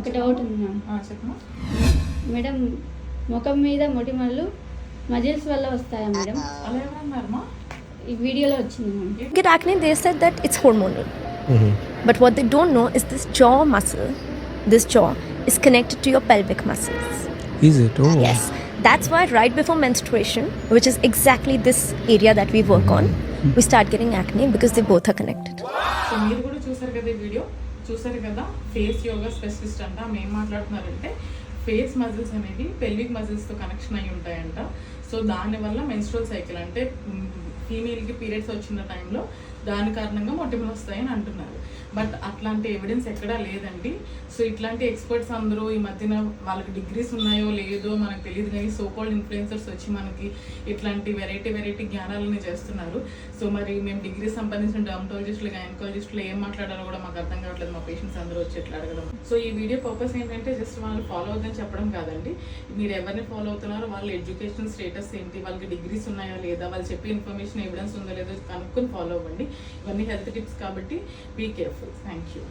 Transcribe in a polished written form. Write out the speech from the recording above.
ఒక డౌట్ ఉంది ma'am. చెప్పమా madam ముఖం మీద మొటిమలు మజిల్స్ వల్ల వస్తాయా మేడం? అలా ఏమన్నారమ్మా? ఈ వీడియోలో వచ్చింది ma'am. Get acne, they said that it's hormonal. But what they don't know is this jaw muscle, this jaw is connected to your pelvic muscles. Is it? Oh. Yes. That's why right before menstruation, which is exactly this area that we work on, we start getting acne because they both are connected. So మీరు కూడా చూసారు కదా ఈ video, చూసారు కదా face yoga specialist అంట. మేము మాట్లాడుతున్నారంటే ఫేస్ మజిల్స్ అనేవి పెల్విక్ మజిల్స్తో కనెక్షన్ అయి ఉంటాయంట. సో దానివల్ల మెన్స్ట్రువల్ సైకిల్ అంటే ఫీమేల్కి పీరియడ్స్ వచ్చిన టైంలో దాని కారణంగా మొటిమలు వస్తాయని అంటున్నారు. బట్ అట్లాంటి ఎవిడెన్స్ ఎక్కడా లేదండి. సో ఇట్లాంటి ఎక్స్పర్ట్స్ అందరూ ఈ మధ్యన వాళ్ళకి డిగ్రీస్ ఉన్నాయో లేదో మనకు తెలియదు, కానీ సోకాల్డ్ ఇన్ఫ్లుయెన్సర్స్ వచ్చి మనకి ఇట్లాంటి వెరైటీ జ్ఞానాలని చేస్తున్నారు. సో మరి మేము డిగ్రీ సంపాదించిన డర్మటాలజిస్టులు గైనకాలజిస్టులు ఏం మాట్లాడాలో కూడా మాకు అర్థం కావట్లేదు. మా పేషెంట్స్ అందరూ వచ్చి ఎట్లా అడగడం. సో ఈ వీడియో పర్పస్ ఏంటంటే జస్ట్ వాళ్ళు ఫాలో అవుతుందని చెప్పడం కాదండి. మీరు ఎవరిని ఫాలో అవుతున్నారో వాళ్ళ ఎడ్యుకేషన్ స్టేటస్ ఏంటి, వాళ్ళకి డిగ్రీస్ ఉన్నాయా లేదా, వాళ్ళు చెప్పే ఇన్ఫర్మేషన్ ఎవిడెన్స్ ఉందో లేదో కనుక్కొని ఫాలో అవ్వండి. ఇవన్నీ హెల్త్ టిప్స్ కాబట్టి బీ కేర్ఫుల్. Thank you.